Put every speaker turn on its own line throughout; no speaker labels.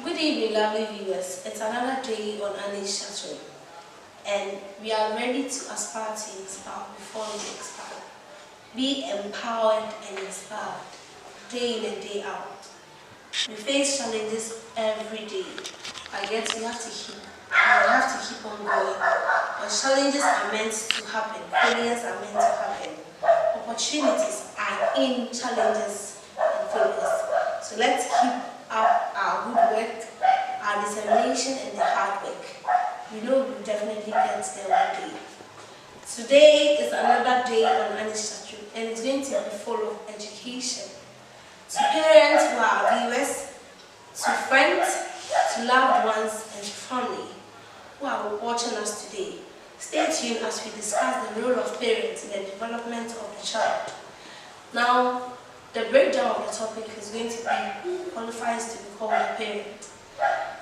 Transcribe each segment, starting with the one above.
Good evening, lovely viewers. It's another day on Annie's Chateau, and we are ready to aspire to inspire before we expire. Be empowered and inspired, day in and day out. We face challenges every day, but yet we have to keep on going. But challenges are meant to happen, failures are meant to happen. Opportunities are in challenges and failures. So let's keep up our good work, our determination, and the hard work. We know we'll definitely get there one day. Today is another day on Annie's Chateau, and it's going to be full of education. To parents who are viewers, to friends, to loved ones, and to family who are watching us today. Stay tuned as we discuss the role of parents in the development of the child. Now, the breakdown of the topic is going to be who qualifies to be called a parent.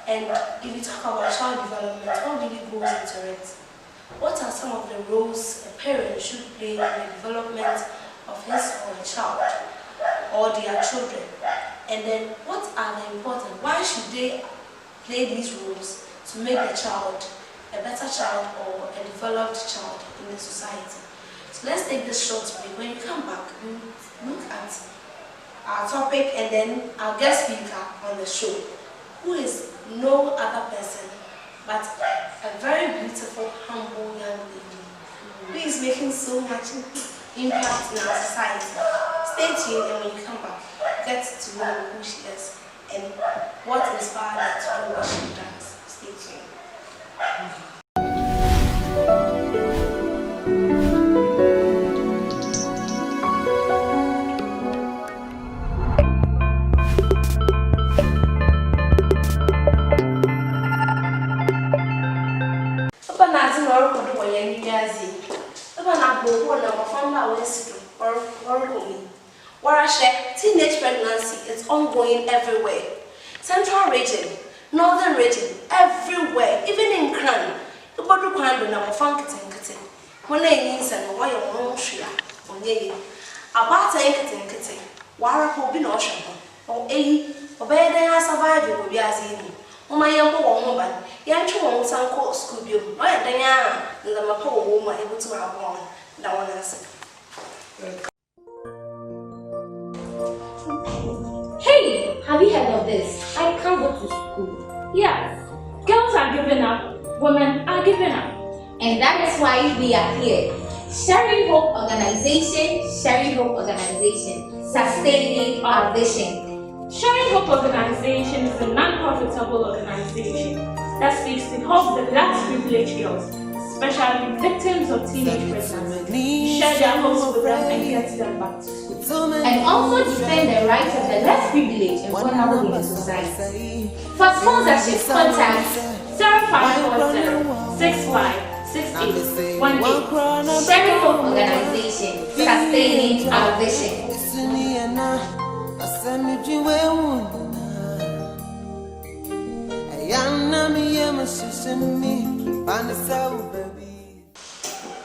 And if you talk about child development, what really goes into it? What are some of the roles a parent should play in the development of his or her child or their children? And then what are the important? Why should they play these roles to make the child a better child or a developed child in the society? So let's take this short break. When we come back, we'll look at our topic and then our guest speaker on the show, who is no other person but a very beautiful, humble young lady who is making so much impact in our society. Stay tuned, and when you come back, get to know who she is and what inspired her to do what she does. Stay tuned. Teenage pregnancy is ongoing everywhere. Central region, northern region, everywhere, even in Kran. Nobody can do now. When they use and why you won't share on ye about a kitty, why will be no shame or a obey they survive you will be as easy. Oh, my young woman, young children, some call school you, why they are the poor woman able to have one. That one answer.
Hey, have you heard of this? I can't go to school.
Yes, girls are giving up, women are giving up.
And that is why we are here. Sharing Hope Organization, sustaining our vision.
Sharing Hope Organization is a non-profitable organization that seeks to help the less privileged girls, especially victims of teenage pregnancy, share their hopes with them and get them back to school.
And also defend the rights of the less privileged and vulnerable in the society. For sponsorship, contact 0540 656818. Sharing Hope Organization, sustaining our vision.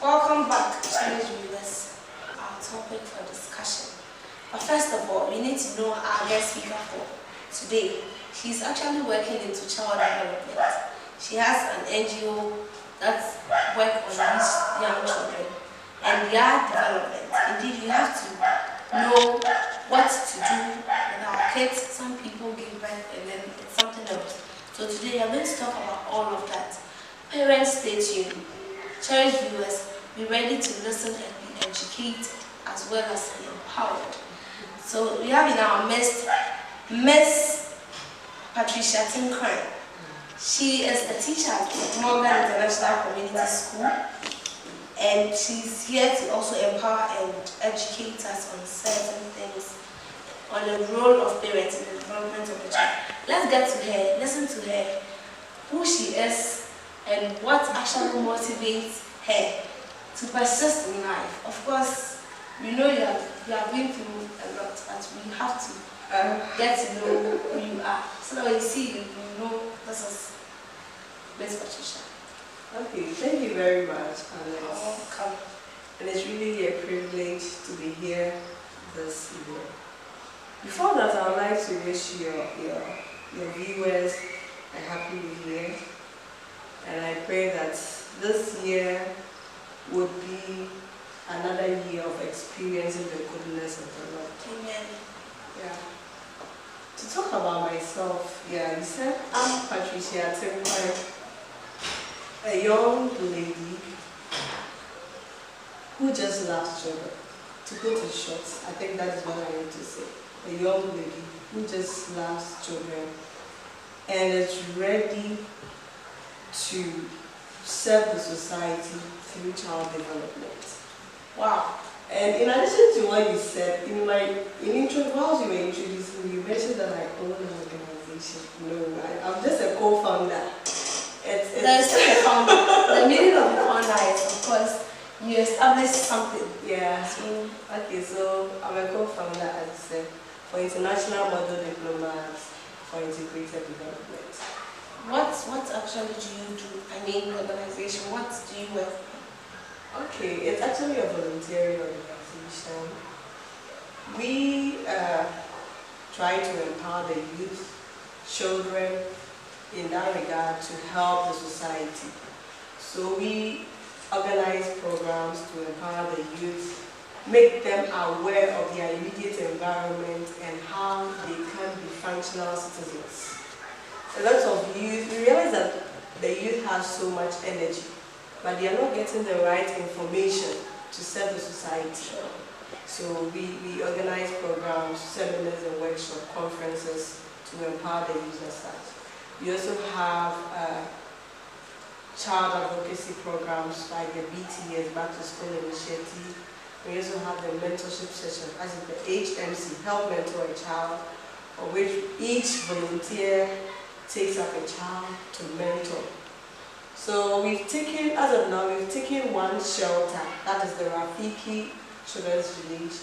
Welcome back, Chinese viewers. Our topic for discussion. But first of all, we need to know our guest speaker for today. She's actually working into child development. She has an NGO that works on these young children and their development. Indeed, you have to know what to do with our kids. Some people give birth and then it's something else. So today, I'm going to talk about all of that. Parents, stay tuned. Cherished viewers, be ready to listen and be educated as well as be empowered. So we have in our midst Miss Patricia. She is a teacher at Morgan International Community School, and she's here to also empower and educate us on certain things, on the role of parents in the development of the child. Let's get to her, listen to her, who she is, and what actually motivates her to persist in life. Of course, we know you have been through a lot, but we have to get to know who you are. So that when you see you know this is Miss Patricia.
Okay, thank you very much, Alice.
Welcome.
And it's really a privilege to be here this evening. Before that, I would like to wish your your viewers a happy new year. And I pray that this year would be another year of experiencing the goodness of the Lord.
Amen.
Yeah. To talk about myself, yeah, you said I'm Patricia, a young lady who just loves children. To put it short, I think that is what I need to say. A young lady who just loves children and is ready to serve the society through child development.
Wow.
And in addition to what you said, whilst you were introducing me, you mentioned that I own an organization. No, I'm just a co-founder.
There's still a founder. The meaning of the founder is, of course, you establish something.
Yeah. Okay, so I'm a co-founder, as I said, for International Model Diplomas for Integrated Development.
What actually do you do? I mean, the organization, what do you work for?
Okay, it's actually a volunteering organization. We try to empower the youth, children, in that regard to help the society. So we organize programs to empower the youth, make them aware of their immediate environment and how they can be functional citizens. A lot of youth, we realize that the youth has so much energy, but they are not getting the right information to serve the society. So we organize programs, seminars and workshops, conferences to empower the youth as such. We also have child advocacy programs like the BTS, Back to School Initiative. We also have the mentorship session, as in the HMC, Help Mentor a Child, of which each volunteer takes up a child to mentor. So we've taken, as of now, we've taken one shelter, that is the Rafiki Children's Village,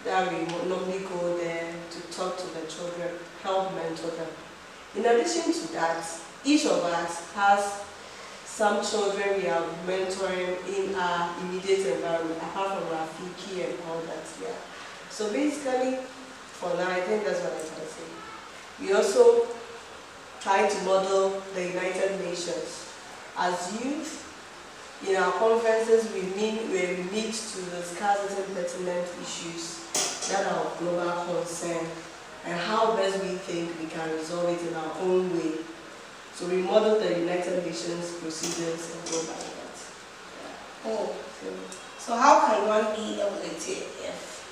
that we normally go there to talk to the children, help mentor them. In addition to that, each of us has some children we are mentoring in our immediate environment, apart from Rafiki and all that. Yeah. So basically, for now, I think that's what I can say. We also try to model the United Nations. As youth, in our conferences, we meet to discuss certain pertinent issues that are of global concern and how best we think we can resolve it in our own way. So we model the United Nations procedures and go by that. Yeah.
Oh, so how can one be a volunteer if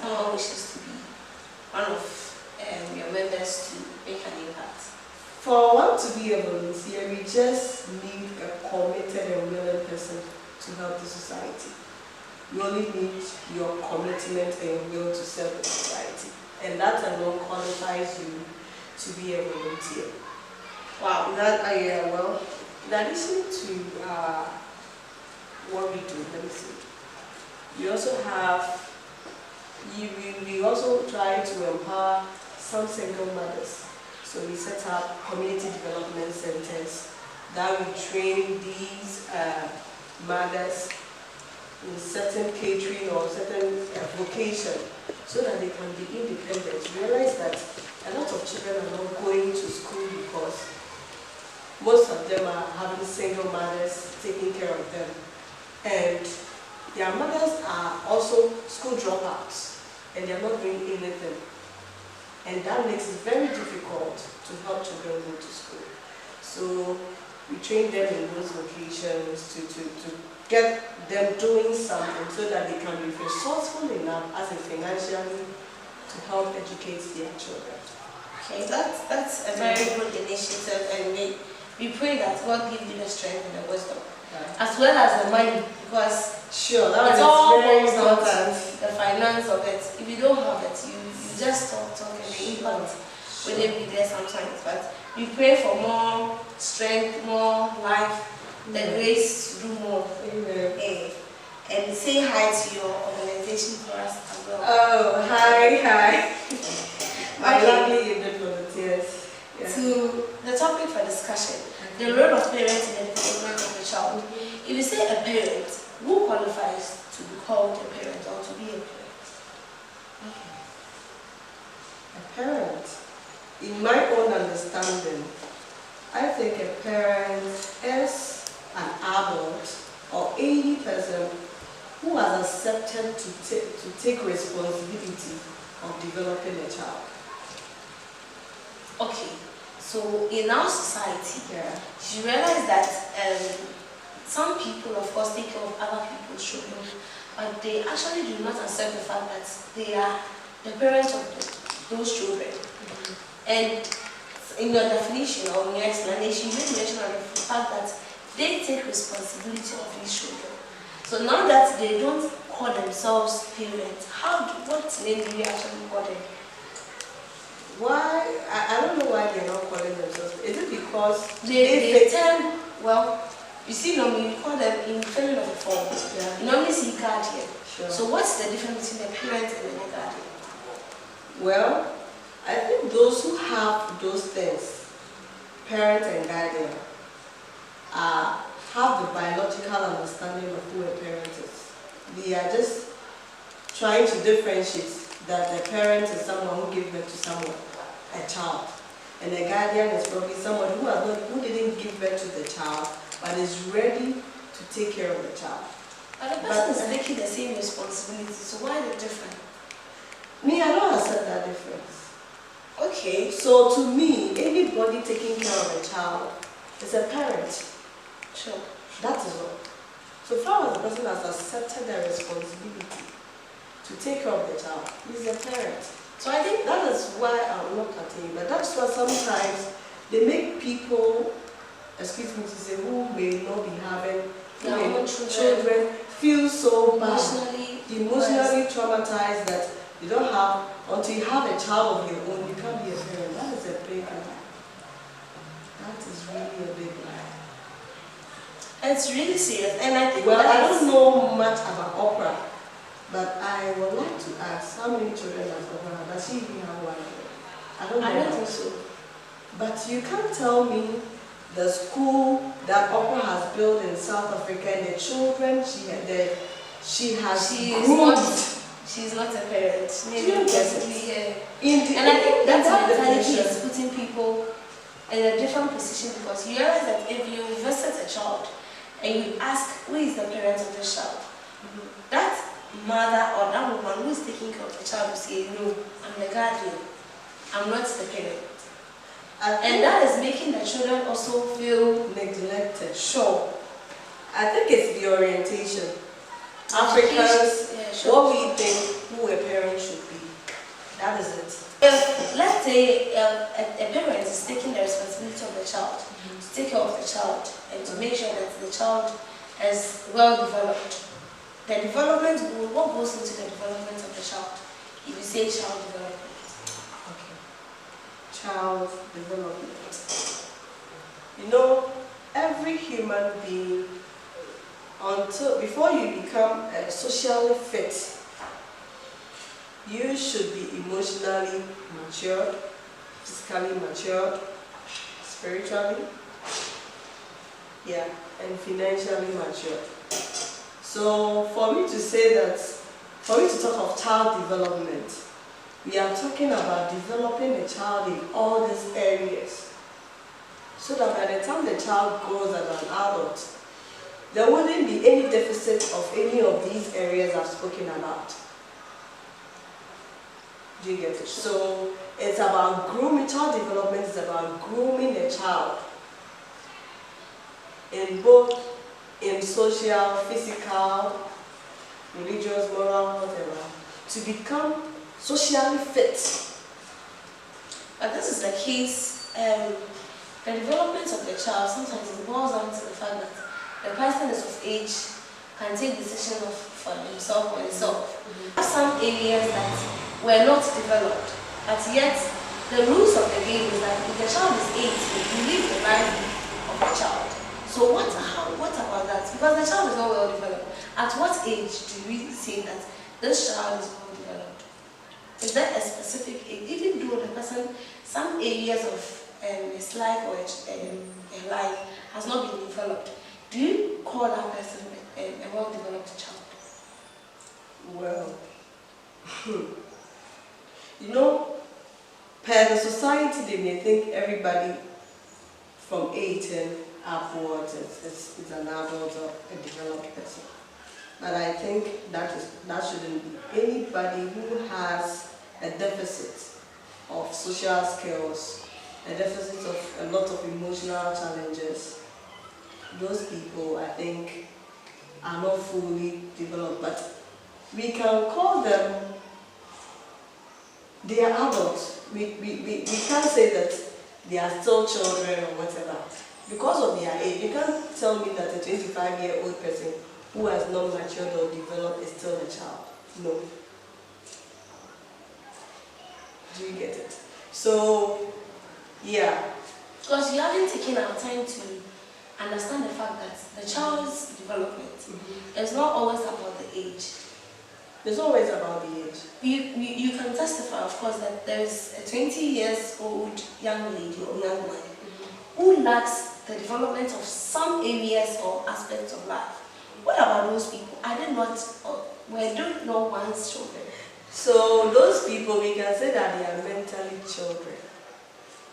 someone wishes to be one of your members to make an impact?
For one to be a volunteer, we just need a committed and willing person to help the society. You only need your commitment and your will to serve the society. And that alone qualifies you to be a volunteer. Wow, that well, in addition to what we do, let me see. We also have, we also try to empower some single mothers. So we set up community development centers that we train these mothers in certain catering or certain vocation so that they can be independent. Realize that a lot of children are not going to school because most of them are having single mothers taking care of them. And their mothers are also school dropouts and they are not doing anything. And that makes it very difficult to help children go to school. So we train them in those locations to get them doing something so that they can be resourceful enough as a financially to help educate their children.
Okay, that's a very good initiative, and we pray that God give you the strength and the wisdom, as well as the money, because
sure, that
it's all
very
boils down
important.
to the finance of it. If you don't have it, you just talk and the impact wouldn't be there sometimes. But we pray for more strength, more life, the grace to do more.
Amen.
And say hi to your organization for us as well.
Oh, hi. My lovely Indian volunteers. Yeah.
To the topic for discussion, the role of parents in the development of the child. If you say a parent, who qualifies to be called a parent or to be a parent?
A parent. in my own understanding, I think a parent is an adult or any person who has accepted to take responsibility of developing a child.
Okay, so in our society,
Yeah.
you realize that some people, of course, take care of other people's children, but they actually do not accept the fact that they are the parents of those children. And in your definition or in your explanation, you made mention of the fact that they take responsibility of these children. So now that they don't call themselves parents, what name do you actually call them?
Why? I don't know why they're not calling themselves. Is it because
They term, well, you see, normally you call them in filling of the form.
Yeah.
You normally see guardian.
Sure.
So what's the difference between a parent and a guardian?
Well, I think those who have those things, parent and guardian, have the biological understanding of who a parent is. They are just trying to differentiate that the parent is someone who gave birth to someone, a child, and a guardian is probably someone who didn't give birth to the child, but is ready to take care of the child.
But the person is taking the same responsibility, so why are they different?
Me, I don't accept that difference.
Okay.
So to me, anybody taking care of a child is a parent.
Sure.
That is all. So far as the person has accepted their responsibility to take care of the child, he's a parent. So I think that is why I'm not cutting, but that's why sometimes they make people, excuse me to say, who may not be having children feel so bad, emotionally traumatized that you don't have, until you have a child of your own, you can't be a parent. That is a big lie. That is really a big lie.
It's really serious, and I think
I don't know much about opera, but I would like to ask how many children does opera have? Does she even have one? I don't think so. But you can't tell me the school that opera has built in South Africa and the children she has
She's not a parent. Maybe
and
I think that mentality is putting people in a different position, because you realize that if you visit a child and you ask who is the parent of the child, that mother or that woman who is taking care of the child will say, no, I'm the guardian, I'm not the parent. And that is making the children also feel
neglected.
Sure.
I think it's the orientation. Africans, what we think who a parent should be. That is it.
If, let's say, a parent is taking the responsibility of the child, to take care of the child, and to make sure that the child is well developed. The development, what goes into the development of the child? If you say child development.
Okay. Child development. You know, every human being, before you become socially fit, you should be emotionally matured, physically matured, spiritually, and financially matured. So for me to say that, for me to talk of child development, we are talking about developing a child in all these areas, so that by the time the child grows as an adult, there wouldn't be any deficit of any of these areas I've spoken about. Do you get it? So it's about grooming. Child development is about grooming a child in both social, physical, religious, moral, whatever, to become socially fit.
But this is the case, the development of the child sometimes it boils down to the fact that the person is of age, can take decisions for himself or herself. Some areas that were not developed, but yet the rules of the game is that if the child is 8, you live the life of the child. So what about that? Because the child is not well developed. At what age do we say that this child is well developed? Is that a specific age? Even though the person, some areas of his life or her life has not been developed, do you call that person a well-developed child?
Well, you know, per the society, they may think everybody from 18 upwards is an adult or a developed person. But I think that shouldn't be. Anybody who has a deficit of social skills, a deficit of a lot of emotional challenges, those people, I think, are not fully developed. But we can call them, they are adults. We can't say that they are still children or whatever. Because of their age, you can't tell me that a 25-year-old person who has not matured or developed is still a child. No. Do you get it? So, yeah.
Because you haven't taken our time to understand the fact that the child's development is not always about the age.
It's always about the age.
You can testify, of course, that there is a 20-year-old young lady or young man who lacks the development of some areas or aspects of life. What about those people? Are they not, we don't know one's children?
So those people, we can say that they are mentally children.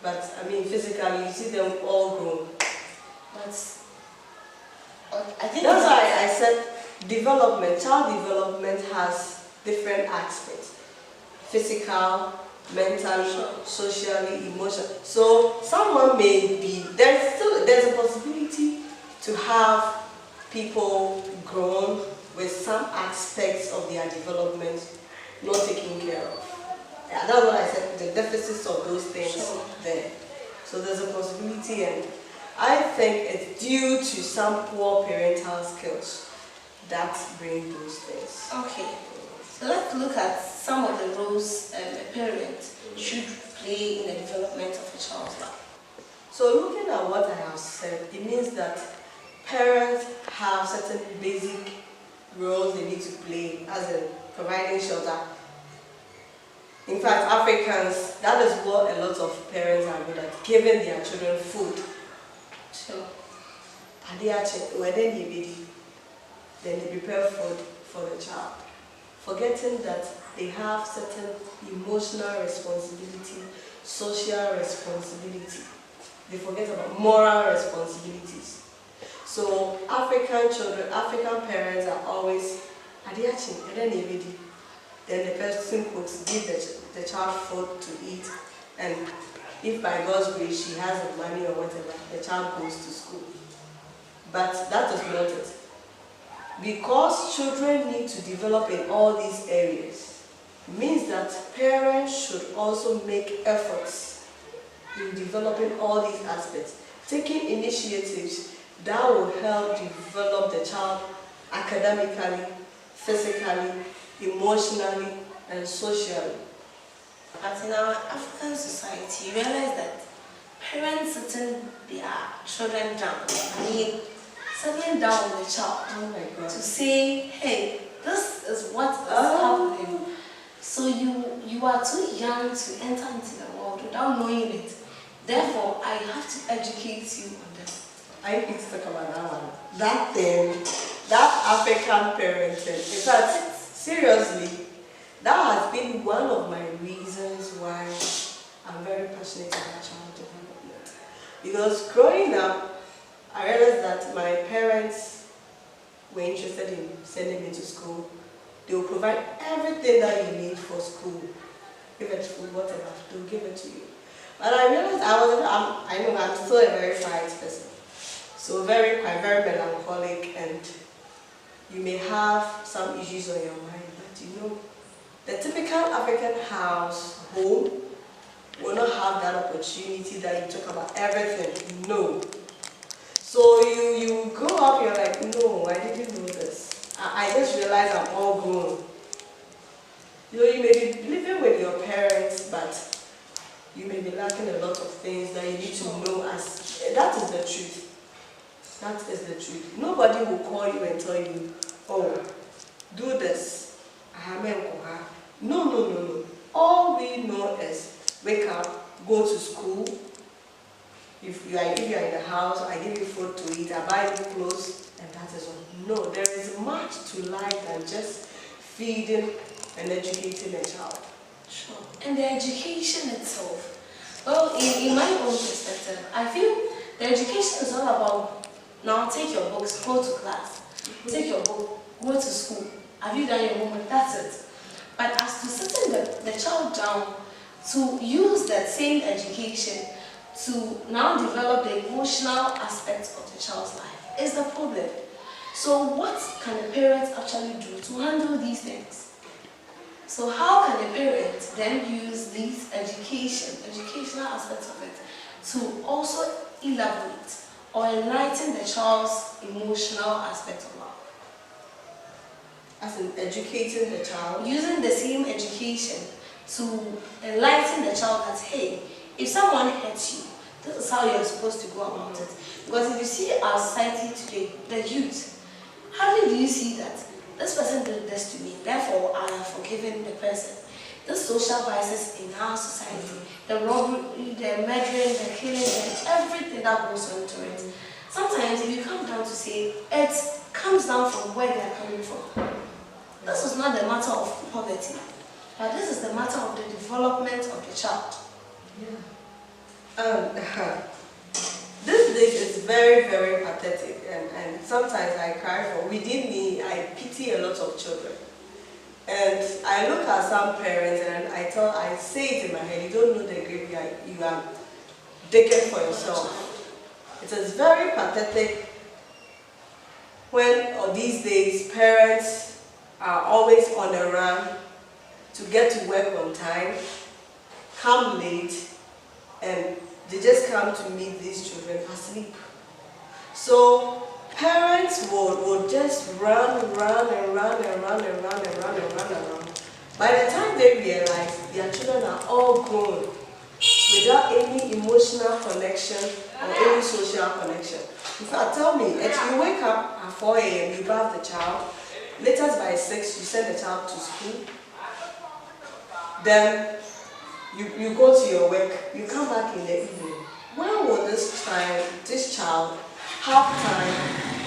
But I mean, physically, you see them all grown.
But I think
that's why I said development, child development has different aspects. Physical, mentally, socially, emotionally. So someone may be, there's a possibility to have people grown with some aspects of their development not taken care of. Yeah, that's what I said, the deficits of those things there. So there's a possibility, and I think it's due to some poor parental skills that bring those things.
Okay, so let's look at some of the roles a parent should play in the development of a child's life.
So looking at what I have said, it means that parents have certain basic roles they need to play, as in providing shelter. In fact, Africans, that is what a lot of parents are good at, giving their children food.
Sure.
Then they prepare food for the child, forgetting that they have certain emotional responsibility, social responsibility. They forget about moral responsibilities. So African children, African parents are always then the person cooks, give the child food to eat, and if by God's grace she has the money or whatever, the child goes to school. But that is not it. Because children need to develop in all these areas, means that parents should also make efforts in developing all these aspects, taking initiatives that will help develop the child academically, physically, emotionally, and socially.
But in our African society, you realize that parents sitting their children down, settling down with the child to say, hey, this is what is happening. So you are too young to enter into the world without knowing it. Therefore, I have to educate you on this.
I need to talk about that one. That thing, that African parenting. In fact, seriously, that has been one of my reasons why I'm very passionate about child development. Because growing up, I realized that my parents were interested in sending me to school. They will provide everything that you need for school. If it's food, whatever, they'll give it to you. But I realized I'm still a very quiet person. So very quiet, very melancholic, and you may have some issues on your mind. But you know, the typical African home will not have that opportunity that you talk about everything. No. So you grow up, you're like, no, I didn't know this. I just realized I'm all grown. You know, you may be living with your parents, but you may be lacking a lot of things that you need to know. That is the truth. That is the truth. Nobody will call you and tell you, oh, do this. No. All we know is wake up, go to school. If you are in the house, I give you food to eat, I buy you clothes, and that is all. No, there is much to life than just feeding and educating a child.
Sure. and the education itself. Well, in my own perspective, I feel the education is all about now take your books, go to class, take your book, go to school. Have you done your homework? That's it. But as to sitting the child down to use that same education to now develop the emotional aspects of the child's life is the problem. So what can the parents actually do to handle these things? So how can the parents then use these educational aspects of it to also elaborate or enlighten the child's emotional aspect of life?
As in educating the child?
Using the same education to enlighten the child that, hey, if someone hurts you, this is how you're supposed to go about it. Because if you see our society today, the youth, hardly do you see that this person did this to me, therefore I am forgiving the person. The social vices in our society, the robbery, the murdering, the killing, and everything that goes on to it. Sometimes if you come down to say, it comes down from where they are coming from. This is not the matter of poverty, but this is the matter of the development of the child.
This list is very, very pathetic, and sometimes I cry for. Within me, I pity a lot of children. And I look at some parents and I say it in my head, you don't know the grave you are digging for yourself. It is very pathetic when, on these days, parents are always on the run to get to work on time, come late, and they just come to meet these children asleep. So parents would just run. By the time they realize their children are all grown without any emotional connection or any social connection. In fact, tell me, if you wake up at 4 a.m., you bath the child, latest by 6, you send the child to school, then you go to your work, you come back in the evening. When will this child have time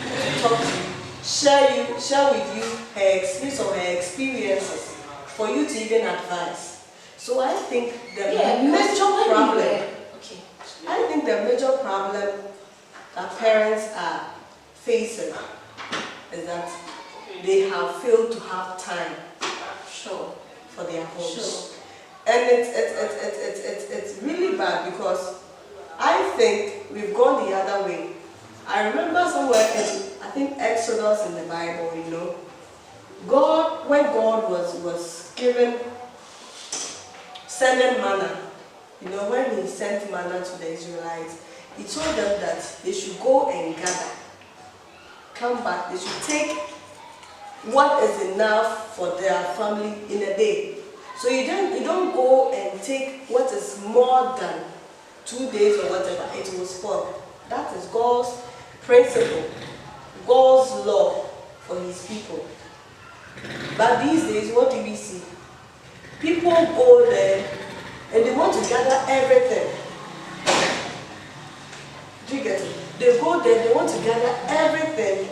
to talk to you, share with you his or her experiences, for you to even advise? So I think the major problem that parents are facing is that they have failed to have time for their homes. And it's really bad, because I think we've gone the other way. I remember somewhere in, I think, Exodus in the Bible, when God was sending manna, when he sent manna to the Israelites, he told them that they should go and gather, come back, they should take what is enough for their family in a day. So you don't go and take what is more than 2 days or whatever, it will spoil. That is God's principle, God's law for his people. But these days, what do we see? People go there and they want to gather everything. Do you get it? They go there, they want to gather everything,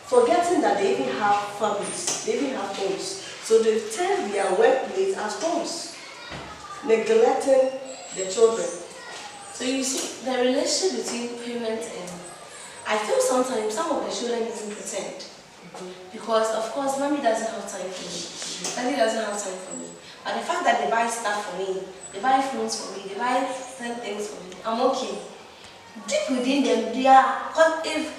forgetting that they even have families, they even have homes. So they've turned their workplace as homes, neglecting the children.
So you see, the relationship between parents and, I feel sometimes some of the children even pretend. Because of course, mommy doesn't have time for me, daddy doesn't have time for me. But the fact that they buy stuff for me, they buy phones for me, they buy certain things for me, I'm okay. Deep within them, they are, if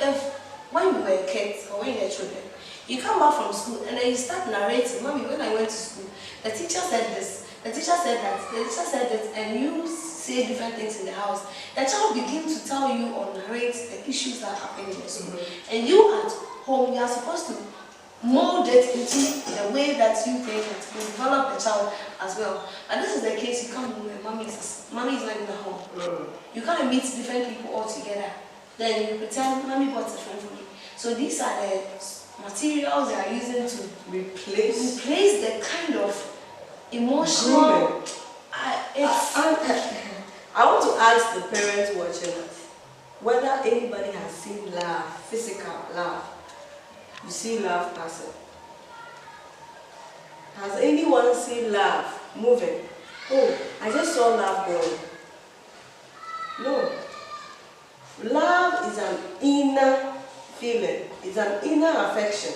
when we were kids or when you were children, you come back from school and then you start narrating, mommy, when I went to school, the teacher said this, the teacher said that, the teacher said that, and you say different things in the house. The child begins to tell you or narrate the issues that happen in the school. And you at home, you are supposed to mold it into the way that you think it will develop the child as well. And this is the case, you come home and mommy is not in the home. You can't meet different people all together. Then you pretend mommy bought a friend for me. So these are the materials they are using to replace the kind of emotional.
I want to ask the parents watching us whether anybody has seen love, physical love. You see love passing. Has anyone seen love moving? Oh, I just saw love growing. No. Love is an inner feeling. It's an inner affection.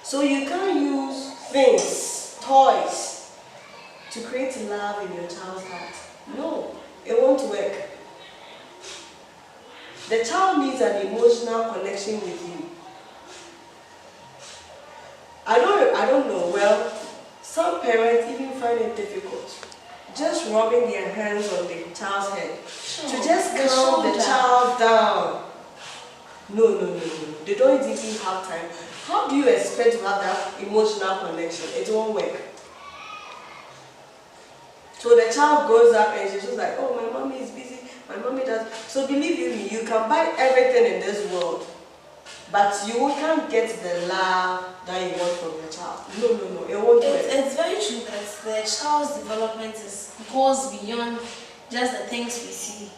So you can't use things, toys, to create love in your child's heart. No, it won't work. The child needs an emotional connection with you. I don't know. Well, some parents even find it difficult just rubbing their hands on the child's head to just calm the child down. No. They don't even have time. How do you expect to have that emotional connection? It won't work. So the child grows up and she's just like, oh, my mommy is busy, my mommy does. So believe you me, you can buy everything in this world, but you can't get the love that you want from your child. No, it won't work.
It's very true that the child's development goes beyond just the things we see.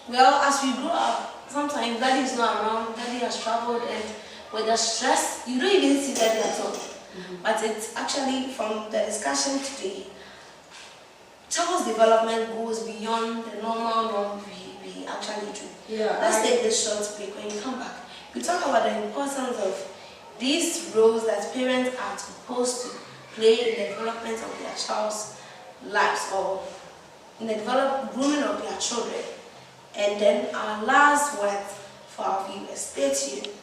Well, as we grow up, sometimes daddy is not around, daddy has traveled, and with the stress, you don't even see daddy at all. But it's actually, from the discussion today, child's development goes beyond the normal norm we actually do.
Yeah,
Let's take this short break. When you come back, we talk about the importance of these roles that parents are supposed to play in the development of their child's lives, or in the grooming of their children. And then our last word for our viewers. Stay tuned.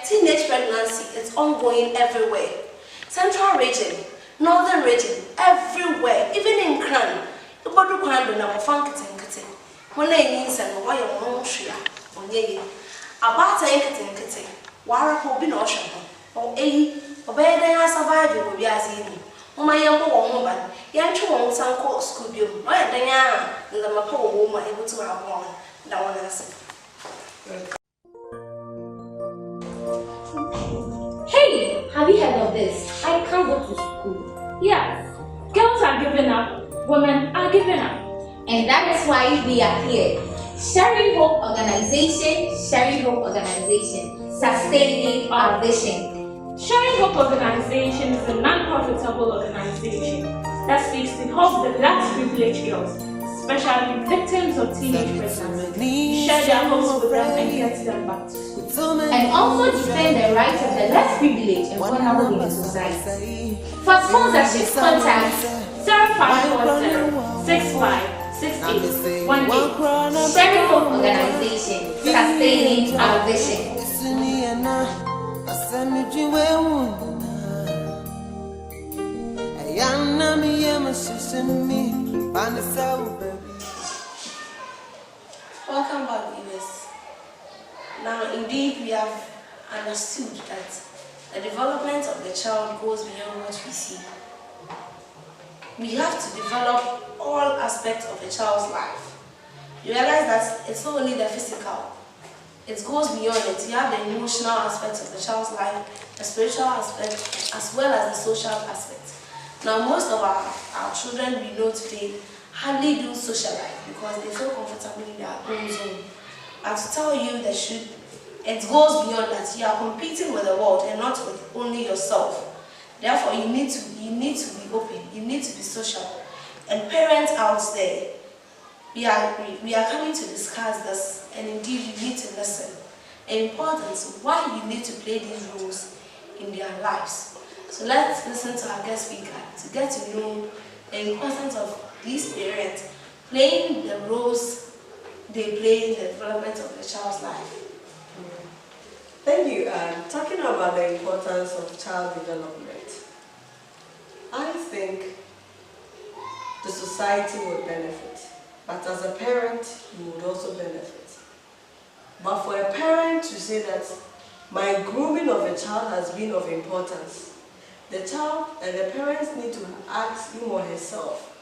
Teenage pregnancy is ongoing everywhere. Central region, northern region, everywhere, even in Kran. Nobody can do now funk it. When they means and why you won't share on ye. About a kitty, Wara will be no ocean. Or obey the survival will be as easy. Oh, my young woman, young two on some court school, why the the Mapo woman able to have one. That one answer.
Hey, have you heard of this? I can't go to school.
Yes, girls are giving up, women are giving up.
And that is why we are here. Sharing Hope Organization, sustaining our vision.
Sharing Hope Organization is a non-profitable organization that speaks to help the less privileged girls, especially victims of teenage pregnancy, share their hopes with them and get them back to school.
And also defend the rights of the less privileged and vulnerable in the society. For sponsorship, contact
0540 6568 18.
Sharing Hope Organization, sustaining our vision.
Welcome back, viewers. Now, indeed, we have understood that the development of the child goes beyond what we see. We have to develop all aspects of a child's life. You realize that it's not only the physical, it goes beyond it. You have the emotional aspects of the child's life, the spiritual aspect, as well as the social aspect. Now, most of our children we know today hardly do socialize because they feel comfortable in their own zone. But to tell you the truth, it goes beyond that. You are competing with the world and not with only yourself. Therefore, you need to be open. You need to be social. And parents out there, we are coming to discuss this, and indeed you need to listen. The importance why you need to play these roles in their lives. So let's listen to our guest speaker to get to know the importance of these parents playing the roles they play in the development of the child's life.
Thank you. Talking about the importance of child development, I think the society would benefit, but as a parent, you would also benefit. But for a parent to say that my grooming of a child has been of importance, the child and the parents need to ask him or herself,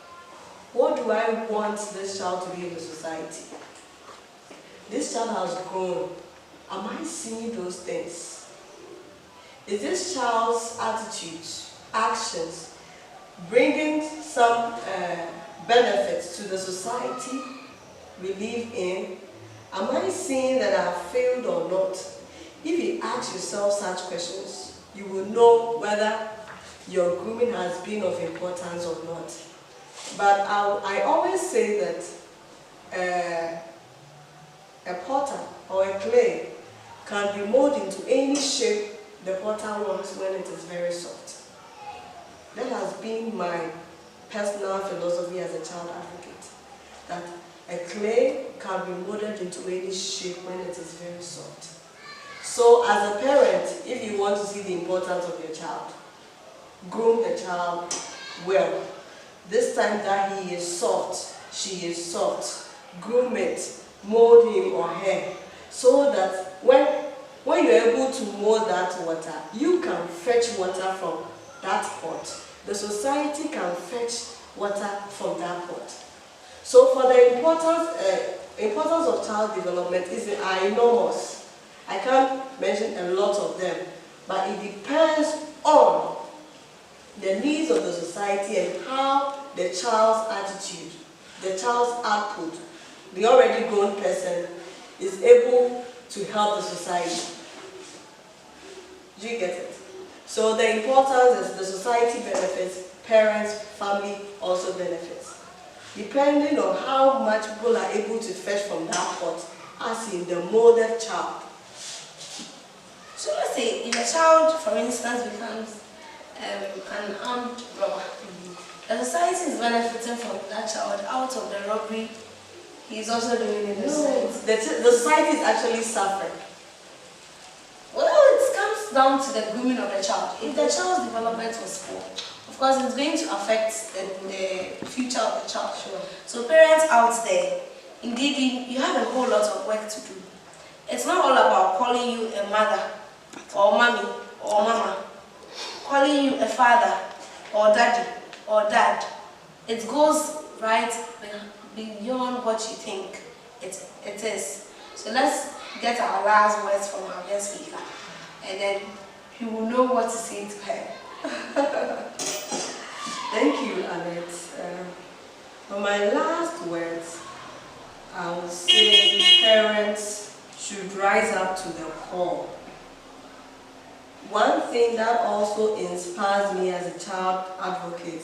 what do I want this child to be in the society? This child has grown. Am I seeing those things? Is this child's attitudes, actions, bringing some benefits to the society we live in? Am I seeing that I have failed or not? If you ask yourself such questions, you will know whether your grooming has been of importance or not. But I always say that a potter or a clay can be molded into any shape the potter wants when it is very soft. That has been my personal philosophy as a child advocate, that a clay can be molded into any shape when it is very soft. So as a parent, if you want to see the importance of your child, groom the child well. This time that he is soft, she is soft, groom it, mold him or her, so that when you're able to mold that water, you can fetch water from that pot. The society can fetch water from that pot. So for the importance of child development are enormous. I can't mention a lot of them, but it depends on the needs of the society and how the child's attitude, the child's output, the already grown person is able to help the society. Do you get it? So the importance is the society benefits, parents, family also benefits. Depending on how much people are able to fetch from that pot, as in the molded child.
So let's say if a child, for instance, becomes an armed robber, the society is benefiting from that child out of the robbery he's also doing in the society.
The society is actually suffering.
Well, it comes down to the grooming of the child. If the child's development was poor, of course it's going to affect the future of the child.
Sure.
So parents out there, indeed you have a whole lot of work to do. It's not all about calling you a mother or mommy or mama, calling you a father or daddy or dad. It goes right beyond what you think it is. So let's get our last words from our guest speaker, and then you will know what to say to her.
Thank you, Annette. For my last words, I would say parents should rise up to the call. One thing that also inspires me as a child advocate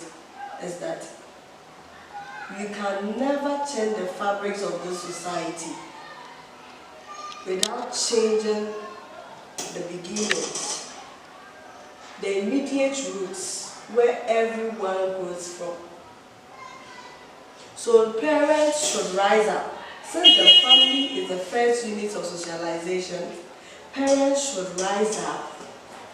is that you can never change the fabrics of this society without changing the beginnings, the immediate roots where everyone goes from. So parents should rise up. Since the family is the first unit of socialization, parents should rise up,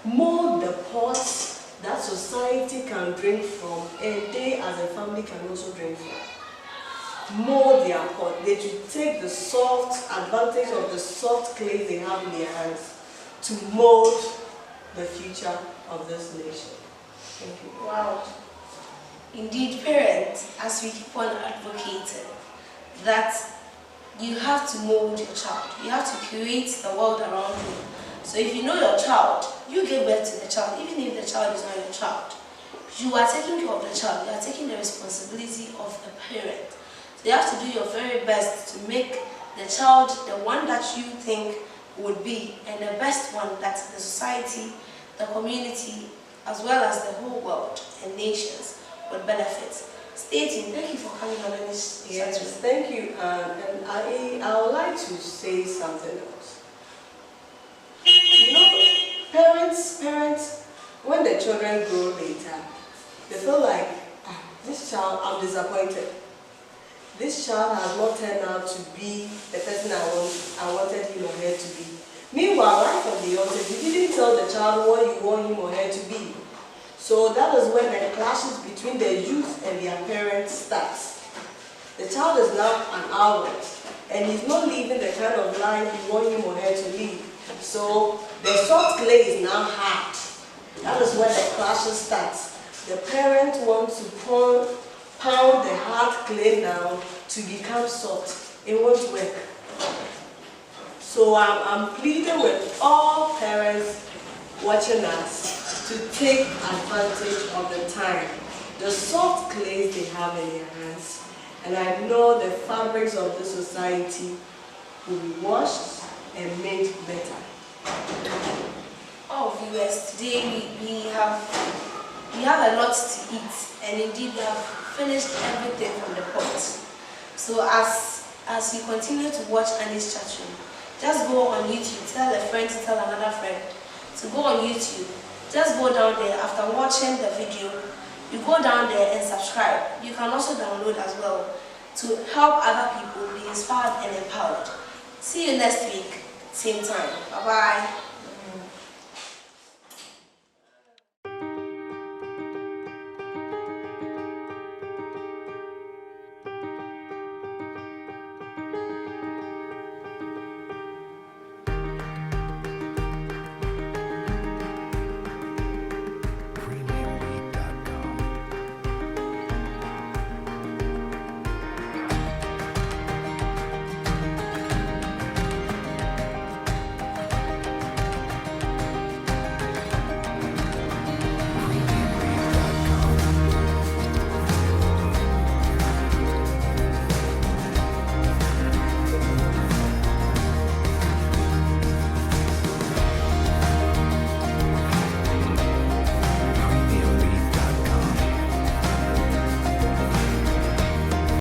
mold the pots that society can drink from, and they as a family can also drink from. Mold their pot. They should take the soft advantage of the soft clay they have in their hands to mold the future of this nation. Thank you.
Wow. Indeed, parents, as we keep on advocating, that you have to mold your child. You have to create the world around you. So if you know your child, you give birth to the child, even if the child is not your child. You are taking care of the child. You are taking the responsibility of a parent. So you have to do your very best to make the child the one that you think would be, and the best one that the society, the community, as well as the whole world and nations would benefit. Stay tuned. Thank you for coming on this.
Yes, thank you. And I would like to say something else. You know, parents, when the children grow later, they feel like, this child, I'm disappointed. This child has not turned out to be the person I wanted him or her to be. Meanwhile, right from the onset, you didn't tell the child what you want him or her to be. So that is when the clashes between the youth and their parents starts. The child is now an adult, and he's not living the kind of life you want him or her to live. So the soft clay is now hard. That is where the clashes starts. The parent wants to pound the hard clay down to become soft. It won't work. So I'm pleading with all parents watching us to take advantage of the time. The soft clays they have in their hands. And I know the fabrics of the society will be washed and made better.
Oh, viewers, today we have a lot to eat, and indeed we have finished everything from the pot. So as you continue to watch Annie's chat room, just go on YouTube, tell a friend to tell another friend to go on YouTube. Just go down there after watching the video. You go down there and subscribe. You can also download as well to help other people be inspired and empowered. See you next week, same time. Bye-bye.